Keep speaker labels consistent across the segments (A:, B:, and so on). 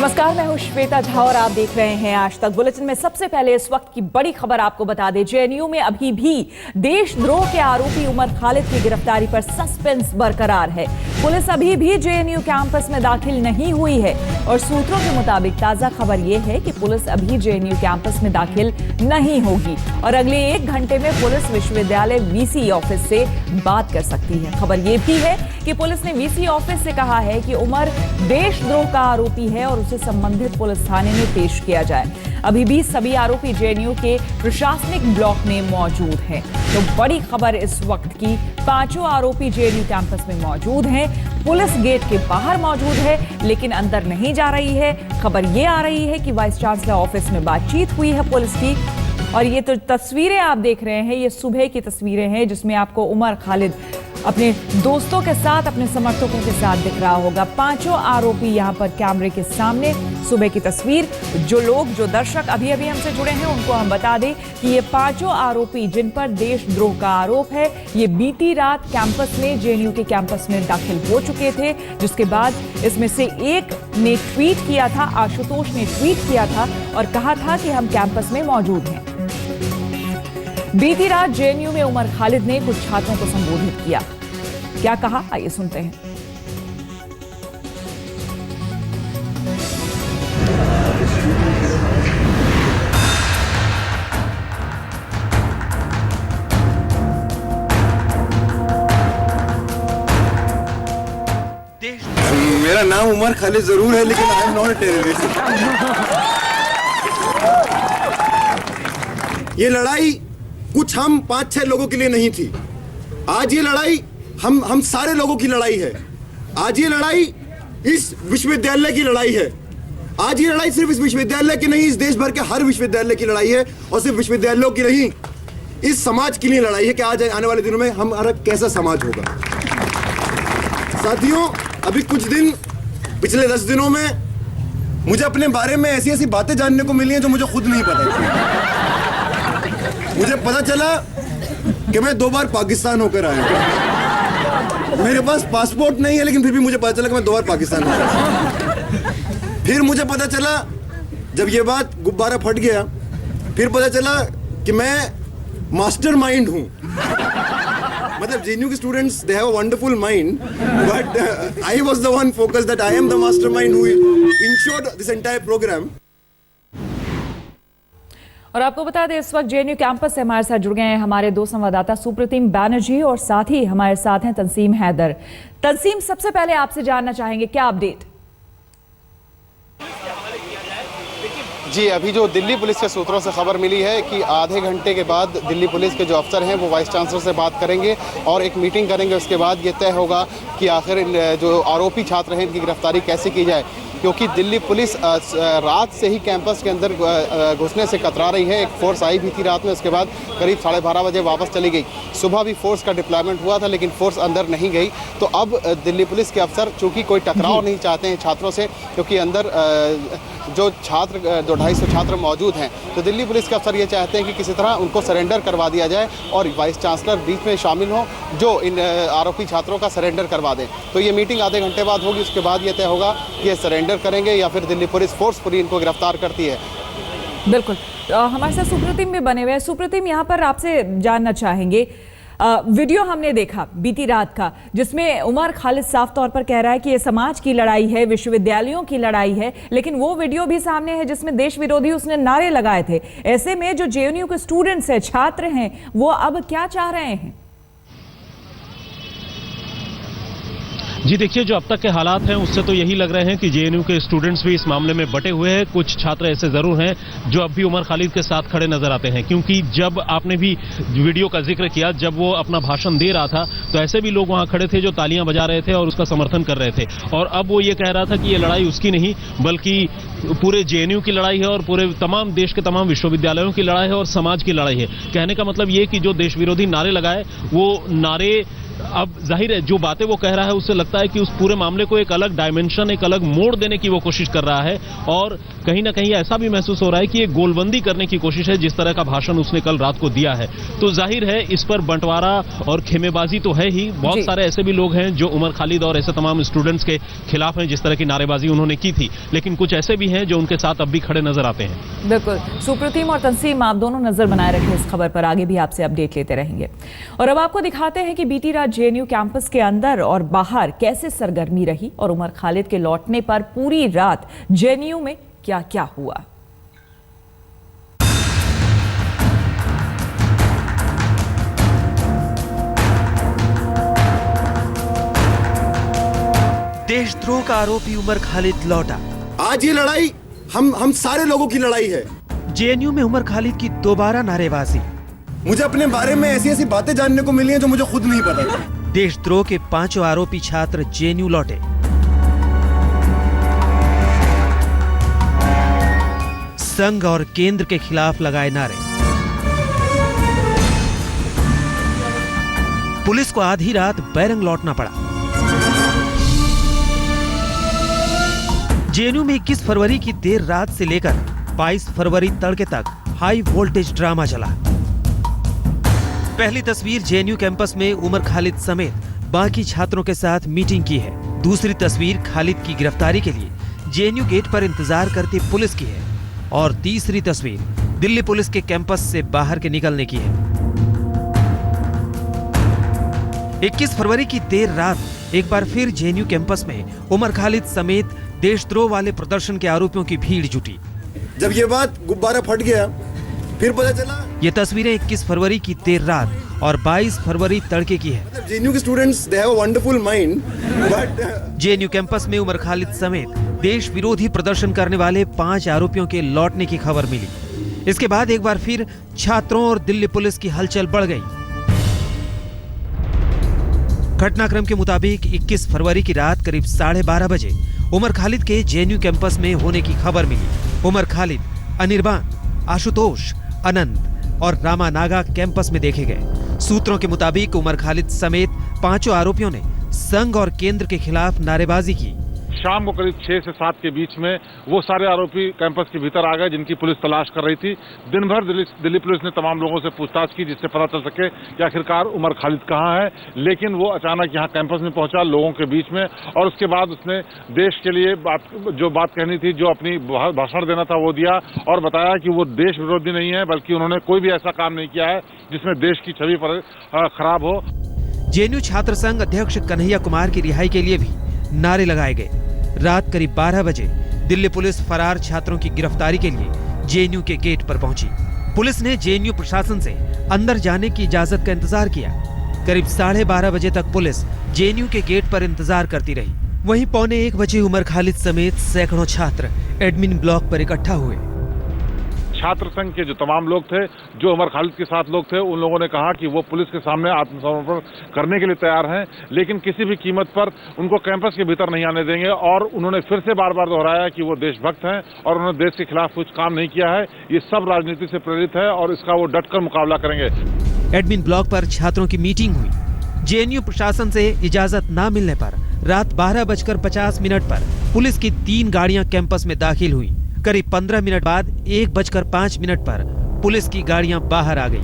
A: नमस्कार, मैं हूं श्वेता झा और आप देख रहे हैं आज तक बुलेटिन में। सबसे पहले इस वक्त की बड़ी खबर आपको बता दें, जेएनयू में अभी भी देशद्रोह के आरोपी उमर खालिद की गिरफ्तारी पर सस्पेंस बरकरार है। पुलिस अभी भी जेएनयू कैंपस में दाखिल नहीं हुई है और सूत्रों के मुताबिक ताजा खबर यह है कि पुलिस अभी जेएनयू कैंपस में दाखिल नहीं होगी और अगले 1 घंटे में पुलिस विश्वविद्यालय वीसी ऑफिस से बात कर सकती है। खबर यह भी है कि पुलिस ने वीसी ऑफिस से कहा है कि उमर देशद्रोह का आरोपी है और उसे संबंधित पुलिस थाने में पेश किया जाए। अभी भी सभी आरोपी जेएनयू के प्रशासनिक ब्लॉक में मौजूद हैं। तो बड़ी खबर इस वक्त की, 5 आरोपी जेएनयू कैंपस में मौजूद हैं। पुलिस गेट के बाहर मौजूद है लेकिन अंदर नहीं जा रही है। खबर ये आ रही है कि वाइस चांसलर ऑफिस में बातचीत हुई है पुलिस की। और ये तो तस्वीरें आप देख रहे हैं, ये सुबह की तस्वीरें हैं जिसमें आपको उमर खालिद अपने दोस्तों के साथ, अपने समर्थकों के साथ दिख रहा होगा। 5 आरोपी यहां पर कैमरे के सामने, सुबह की तस्वीर। जो दर्शक अभी अभी हमसे जुड़े हैं उनको हम बता दें कि ये 5 आरोपी जिन पर देशद्रोह का आरोप है, ये बीती रात कैंपस में, जेएनयू के कैंपस में दाखिल हो चुके थे। जिसके बाद इसमें से एक ने ट्वीट किया था, आशुतोष ने ट्वीट किया था और कहा था कि हम कैंपस में मौजूद हैं। बीती रात जेएनयू में उमर खालिद ने कुछ छात्रों को संबोधित किया। क्या कहा, आइए सुनते हैं।
B: मेरा नाम उमर खालिद जरूर है लेकिन I am not a terrorist. ये लड़ाई कुछ हम 5-6 लोगों के लिए नहीं थी। आज ये लड़ाई हम सारे लोगों की लड़ाई है। आज ये लड़ाई इस विश्वविद्यालय की लड़ाई है। आज ये लड़ाई सिर्फ इस विश्वविद्यालय की नहीं, इस देश भर के हर विश्वविद्यालय की लड़ाई है। और सिर्फ विश्वविद्यालयों की नहीं, इस समाज के लिए लड़ाई है कि आज आने वाले दिनों में हमारा कैसा समाज होगा। साथियों, अभी कुछ दिन, पिछले 10 दिनों में मुझे अपने बारे में ऐसी ऐसी बातें जानने को मिली हैं जो मुझे खुद नहीं पता थी। मुझे पता चला कि मैं 2 बार पाकिस्तान होकर आया हूं। मेरे पास पासपोर्ट नहीं है लेकिन फिर भी मुझे पता चला कि मैं 2 बार पाकिस्तान होकर। फिर मुझे पता चला, जब ये बात गुब्बारा फट गया, फिर पता चला कि मैं मास्टरमाइंड हूं। मतलब जेएनयू के students, they have a wonderful mind, but I was the one focused that I am the mastermind who ensured this entire program.
A: और आपको बता दें, इस वक्त जेएनयू कैंपस से हमारे साथ जुड़ गए हैं हमारे 2 संवाददाता सुप्रतिम बैनर्जी और साथ ही हमारे साथ हैं तंसीम हैदर। तंसीम, सबसे पहले आपसे जानना चाहेंगे क्या अपडेट?
C: जी, अभी जो दिल्ली पुलिस के सूत्रों से खबर मिली है कि आधे घंटे के बाद दिल्ली पुलिस के जो अफसर हैं वो वाइस चांसलर से बात करेंगे और एक मीटिंग करेंगे। उसके बाद ये तय होगा कि आखिर जो आरोपी छात्र हैं इनकी गिरफ्तारी कैसे की जाए, क्योंकि दिल्ली पुलिस रात से ही कैंपस के अंदर घुसने से कतरा रही है। एक फोर्स आई भी थी रात में, उसके बाद करीब 12:30 बजे वापस चली गई। सुबह भी फोर्स का डिप्लॉयमेंट हुआ था लेकिन फोर्स अंदर नहीं गई। तो अब दिल्ली पुलिस के अफसर चूँकि कोई टकराव नहीं चाहते हैं छात्रों से, क्योंकि अंदर जो 250 छात्र मौजूद हैं, तो दिल्ली पुलिस के अफसर ये चाहते हैं कि किसी तरह उनको सरेंडर करवा दिया जाए और वाइस चांसलर बीच में शामिल हों जो इन आरोपी छात्रों का सरेंडर करवा दें। तो ये मीटिंग आधे घंटे बाद होगी, उसके बाद ये तय होगा कि ये सरेंडर करेंगे या फिर दिल्ली पुलिस फोर्सफुली इनको गिरफ्तार करती है।
A: बिल्कुल, हमारे साथ सुप्रतिम भी बने हुए हैं। सुप्रतिम, यहाँ पर आपसे जानना चाहेंगे, वीडियो हमने देखा बीती रात का जिसमें उमर खालिद साफ तौर पर कह रहा है कि ये समाज की लड़ाई है, विश्वविद्यालयों की लड़ाई है, लेकिन वो वीडियो भी सामने है जिसमें देश विरोधी उसने नारे लगाए थे। ऐसे में जो जेएनयू के स्टूडेंट्स हैं, छात्र हैं, वो अब क्या चाह रहे हैं?
D: जी देखिए, जो अब तक के हालात हैं उससे तो यही लग रहे हैं कि जेएनयू के स्टूडेंट्स भी इस मामले में बटे हुए हैं। कुछ छात्र ऐसे जरूर हैं जो अब भी उमर खालिद के साथ खड़े नजर आते हैं, क्योंकि जब आपने भी वीडियो का जिक्र किया, जब वो अपना भाषण दे रहा था तो ऐसे भी लोग वहां खड़े थे जो तालियां बजा रहे थे और उसका समर्थन कर रहे थे। और अब वो ये कह रहा था कि ये लड़ाई उसकी नहीं बल्कि पूरे जेएनयू की लड़ाई है और पूरे तमाम देश के तमाम विश्वविद्यालयों की लड़ाई है और समाज की लड़ाई है। कहने का मतलब ये कि जो देश विरोधी नारे लगाए वो नारे अब जाहिर है जो बातें वो कह रहा है उससे लगता है कि उस पूरे मामले को एक अलग डायमेंशन, एक अलग मोड़ देने की वो कोशिश कर रहा है और कहीं ना कहीं ऐसा भी महसूस हो रहा है कि ये गोलबंदी करने की कोशिश है जिस तरह का भाषण उसने कल रात को दिया है। तो जाहिर है इस पर बंटवारा और खेमेबाजी तो है ही। बहुत सारे ऐसे भी लोग हैं जो उमर खालिद और ऐसे तमाम स्टूडेंट्स के खिलाफ हैं जिस तरह की नारेबाजी उन्होंने की थी, लेकिन कुछ ऐसे भी हैं जो उनके साथ अब भी खड़े नजर आते हैं।
A: बिल्कुल, सुप्रतीम और तंसीम, आप दोनों नजर बनाए रखें इस खबर पर, आगे भी आपसे अपडेट लेते रहेंगे। और अब आपको दिखाते हैं कि बीती रात जेएनयू कैंपस के अंदर और बाहर कैसे सरगर्मी रही और उमर खालिद के लौटने पर पूरी रात जेएनयू में क्या क्या हुआ।
E: देशद्रोह का आरोपी उमर खालिद लौटा।
B: आज ये लड़ाई हम सारे लोगों की लड़ाई है।
E: जेएनयू में उमर खालिद की दोबारा नारेबाजी।
B: मुझे अपने बारे में ऐसी ऐसी बातें जानने को मिली हैं जो मुझे खुद नहीं पता था।
E: देशद्रोह के 5 आरोपी छात्र जेएनयू लौटे। संघ और केंद्र के खिलाफ लगाए नारे। पुलिस को आधी रात बैरंग लौटना पड़ा। जेएनयू में 21 फरवरी की देर रात से लेकर 22 फरवरी तड़के तक हाई वोल्टेज ड्रामा चला। पहली तस्वीर जेएनयू कैंपस में उमर खालिद समेत बाकी छात्रों के साथ मीटिंग की है। दूसरी तस्वीर खालिद की गिरफ्तारी के लिए जेएनयू गेट पर इंतजार करती पुलिस की है और तीसरी तस्वीर दिल्ली पुलिस के कैंपस से बाहर के निकलने की है। 21 फरवरी की देर रात एक बार फिर जेएनयू कैंपस में उमर खालिद समेत देशद्रोह वाले प्रदर्शन के आरोपियों की भीड़ जुटी।
B: जब ये बात गुब्बारा फट गया फिर पता चला।
E: ये तस्वीरें 21 फरवरी की देर रात और 22 फरवरी तड़के की है।
B: जेएनयू के students they have a wonderful mind, but
E: JNU campus में उमर खालिद समेत देश विरोधी प्रदर्शन करने वाले 5 आरोपियों के लौटने की खबर मिली। इसके बाद एक बार फिर छात्रों और दिल्ली पुलिस की हलचल बढ़ गई। घटनाक्रम के मुताबिक 21 फरवरी की रात करीब 12:30 बजे उमर खालिद के जेएनयू कैंपस में होने की खबर मिली। उमर खालिद, अनिर्बान, आशुतोष, अनंत और रामा नागा कैंपस में देखे गए। सूत्रों के मुताबिक उमर खालिद समेत 5 आरोपियों ने संघ और केंद्र के खिलाफ नारेबाजी की।
F: शाम को करीब 6 से 7 के बीच में वो सारे आरोपी कैंपस के भीतर आ गए जिनकी पुलिस तलाश कर रही थी। दिन भर दिल्ली पुलिस ने तमाम लोगों से पूछताछ की जिससे पता चल सके कि आखिरकार उमर खालिद कहाँ है, लेकिन वो अचानक यहाँ कैंपस में पहुंचा लोगों के बीच में और उसके बाद उसने देश के लिए जो बात कहनी थी, जो अपनी भाषण देना था वो दिया और बताया कि वो देश विरोधी नहीं है बल्कि उन्होंने कोई भी ऐसा काम नहीं किया है जिसमें देश की छवि पर खराब हो।
E: जेएनयू छात्र संघ अध्यक्ष कन्हैया कुमार की रिहाई के लिए भी नारे लगाए गए। रात करीब 12 बजे दिल्ली पुलिस फरार छात्रों की गिरफ्तारी के लिए जेएनयू के गेट पर पहुंची। पुलिस ने जेएनयू प्रशासन से अंदर जाने की इजाजत का इंतजार किया। करीब 12:30 बजे तक पुलिस जेएनयू के गेट पर इंतजार करती रही। वहीं 12:45 बजे उमर खालिद समेत सैकड़ों छात्र एडमिन ब्लॉक पर इकट्ठा हुए।
F: छात्र संघ के जो तमाम लोग थे, जो उमर खालिद के साथ लोग थे, उन लोगों ने कहा कि वो पुलिस के सामने आत्मसमर्पण करने के लिए तैयार हैं, लेकिन किसी भी कीमत पर उनको कैंपस के भीतर नहीं आने देंगे। और उन्होंने फिर से बार बार दोहराया कि वो देशभक्त हैं और उन्होंने देश के खिलाफ कुछ काम नहीं किया है। ये सब राजनीति से प्रेरित है और इसका वो डटकर मुकाबला करेंगे।
E: एडमिन ब्लॉक पर छात्रों की मीटिंग हुई। जेएनयू प्रशासन से इजाजत न मिलने पर रात 12:50 पर पुलिस की 3 गाड़ियां कैंपस में दाखिल हुई। करीब 15 मिनट बाद 1:05 पर पुलिस की गाड़ियां बाहर आ गईं।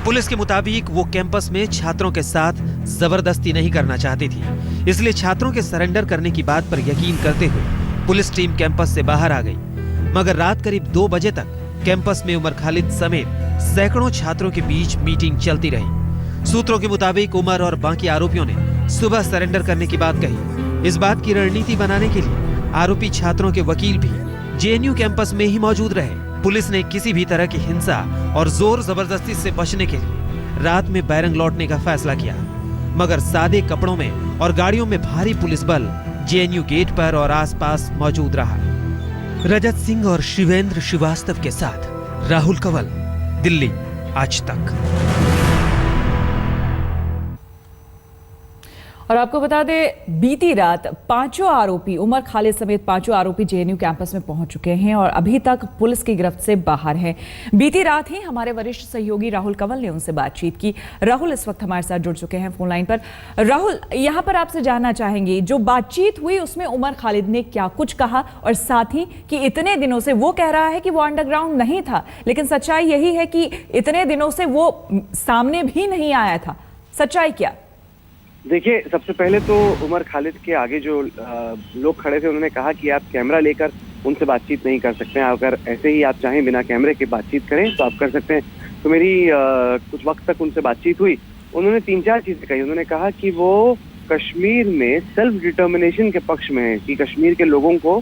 E: पुलिस के मुताबिक वो कैंपस में छात्रों के साथ जबरदस्ती नहीं करना चाहती थी, इसलिए छात्रों के सरेंडर करने की बात पर यकीन करते हुए पुलिस टीम कैंपस से बाहर आ गई। मगर रात करीब 2 बजे तक कैंपस में उमर खालिद समेत सैकड़ों छात्रों के बीच मीटिंग चलती रही। सूत्रों के मुताबिक उमर और बाकी आरोपियों ने सुबह सरेंडर करने की बात कही। इस बात की रणनीति बनाने के लिए आरोपी छात्रों के वकील भी जेएनयू कैंपस में ही मौजूद रहे। पुलिस ने किसी भी तरह की हिंसा और जोर जबरदस्ती से बचने के लिए रात में बैरंग लौटने का फैसला किया। मगर सादे कपड़ों में और गाड़ियों में भारी पुलिस बल जेएनयू गेट पर और आसपास मौजूद रहा। रजत सिंह और शिवेंद्र श्रीवास्तव के साथ राहुल कंवल, दिल्ली आज तक।
A: और आपको बता दें, बीती रात पांचों आरोपी उमर खालिद समेत पांचों आरोपी जेएनयू कैंपस में पहुंच चुके हैं और अभी तक पुलिस की गिरफ्त से बाहर हैं। बीती रात ही हमारे वरिष्ठ सहयोगी राहुल कंवल ने उनसे बातचीत की। राहुल इस वक्त हमारे साथ जुड़ चुके हैं फोन लाइन पर। राहुल, यहां पर आपसे जानना चाहेंगे, जो बातचीत हुई उसमें उमर खालिद ने क्या कुछ कहा, और साथ ही कि इतने दिनों से वो कह रहा है कि वो अंडरग्राउंड नहीं था, लेकिन सच्चाई यही है कि इतने दिनों से वो सामने भी नहीं आया था। सच्चाई क्या?
G: देखिए, सबसे पहले तो उमर खालिद के आगे जो लोग खड़े थे उन्होंने कहा कि आप कैमरा लेकर उनसे बातचीत नहीं कर सकते हैं, अगर ऐसे ही आप चाहें बिना कैमरे के बातचीत करें तो आप कर सकते हैं। तो मेरी कुछ वक्त तक उनसे बातचीत हुई। उन्होंने 3-4 चीजें कही। उन्होंने कहा कि वो कश्मीर में सेल्फ डिटर्मिनेशन के पक्ष में है, कि कश्मीर के लोगों को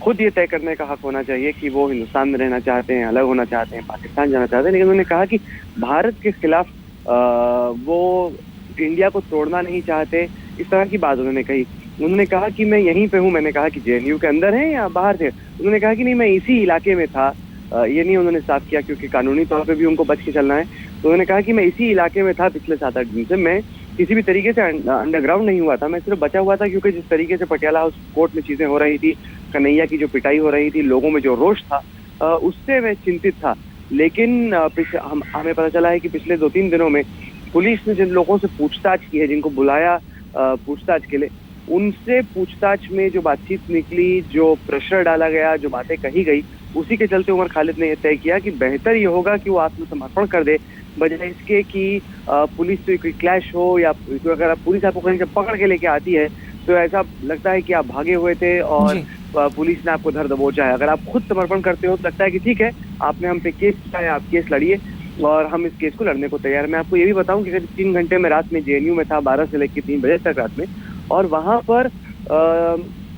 G: खुद ये तय करने का हक होना चाहिए कि वो हिंदुस्तान में रहना चाहते हैं, अलग होना चाहते हैं, पाकिस्तान जाना चाहते हैं। लेकिन उन्होंने कहा कि भारत के खिलाफ वो इंडिया को तोड़ना नहीं चाहते, इस तरह की बात उन्होंने कही। उन्होंने कहा कि मैं यहीं पे हूँ। मैंने कहा कि जेएनयू के अंदर है या बाहर थे? उन्होंने कहा कि नहीं, मैं इसी इलाके में था। ये नहीं उन्होंने साफ किया, क्योंकि कानूनी तौर पे भी उनको बच के चलना है। तो उन्होंने कहा कि मैं इसी इलाके में था पिछले 7-8 दिन से। मैं किसी भी तरीके से अंडरग्राउंड नहीं हुआ था, मैं सिर्फ बचा हुआ था क्योंकि जिस तरीके से पटियाला हाउस कोर्ट में चीजें हो रही थी, कन्हैया की जो पिटाई हो रही थी, लोगों में जो रोष था, उससे मैं चिंतित था। लेकिन हमें पता चला है कि पिछले 2-3 दिनों में पुलिस ने जिन लोगों से पूछताछ की है, जिनको बुलाया पूछताछ के लिए, उनसे पूछताछ में जो बातचीत निकली, जो प्रेशर डाला गया, जो बातें कही गई, उसी के चलते उमर खालिद ने यह तय किया कि बेहतर ये होगा कि वो आत्मसमर्पण कर दे, बजाय इसके कि पुलिस से कोई क्लैश हो, या अगर पुलिस आपको कहीं से पकड़ के लेके आती है तो ऐसा लगता है कि आप भागे हुए थे और पुलिस ने आपको धर दबोचा है। अगर आप खुद समर्पण करते हो तो लगता है कि ठीक है, आपने हम पे केस किया, आप केस लड़िए और हम इस केस को लड़ने को तैयार हैं। मैं आपको ये भी बताऊं कि करीब 3 घंटे में रात में जेएनयू में था, 12 से लेकर 3 बजे तक रात में, और वहां पर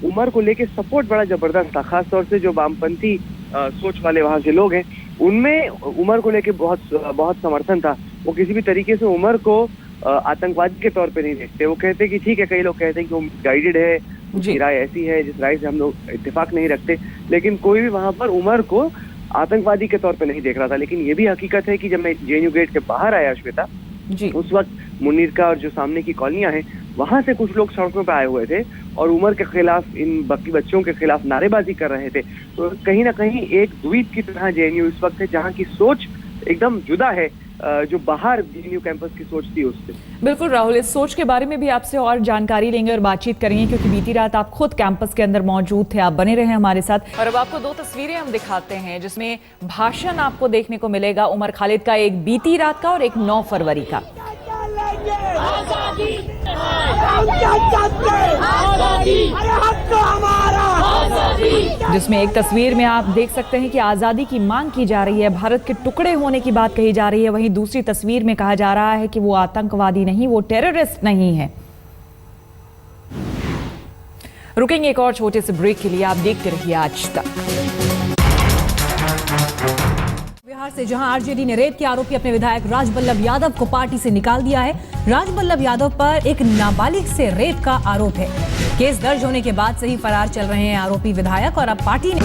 G: उमर को लेके सपोर्ट बड़ा जबरदस्त था। खासतौर से जो वामपंथी सोच वाले वहां के लोग हैं, उनमें उमर को लेके बहुत समर्थन था। वो किसी भी तरीके से उमर को आतंकवादी के तौर पे नहीं देखते। वो कहते कि ठीक है, कई लोग कहते हैं कि वो गाइडेड है, उसकी राय ऐसी है जिस राय से हम लोग इत्तेफाक नहीं रखते, लेकिन कोई भी वहां पर उमर को आतंकवादी के तौर पे नहीं देख रहा था। लेकिन ये भी हकीकत है कि जब मैं जेएनयू गेट के बाहर आया श्वेता, उस वक्त मुनीर का और जो सामने की कॉलोनियां हैं, वहां से कुछ लोग सड़कों पे आए हुए थे और उमर के खिलाफ, इन बाकी बच्चों के खिलाफ नारेबाजी कर रहे थे। तो कहीं ना कहीं एक द्वीप की तरह जेएनयू इस वक्त है, जहाँ की सोच एकदम जुदा है जो बाहर जेएनयू कैंपस की सोच थी उससे।
A: बिल्कुल राहुल, इस सोच के बारे में भी आपसे और जानकारी लेंगे और बातचीत करेंगे, क्योंकि बीती रात आप खुद कैंपस के अंदर मौजूद थे। आप बने रहे हमारे साथ। और अब आपको 2 तस्वीरें हम दिखाते हैं, जिसमें भाषण आपको देखने को मिलेगा उमर खालिद का, एक बीती रात का और एक 9 फरवरी का। जिसमें एक तस्वीर में आप देख सकते हैं कि आजादी की मांग की जा रही है, भारत के टुकड़े होने की बात कही जा रही है। वहीं दूसरी तस्वीर में कहा जा रहा है कि वो आतंकवादी नहीं, वो टेररिस्ट नहीं है। रुकेंगे एक और छोटे से ब्रेक के लिए, आप देखते रहिए आज तक।
H: बिहार से जहां आरजेडी ने रेप के आरोपी अपने विधायक राजबल्लभ यादव को पार्टी से निकाल दिया है। राजबल्लभ यादव पर एक नाबालिग से रेप का आरोप है। केस दर्ज होने के बाद से ही फरार चल रहे हैं आरोपी विधायक, और अब पार्टी ने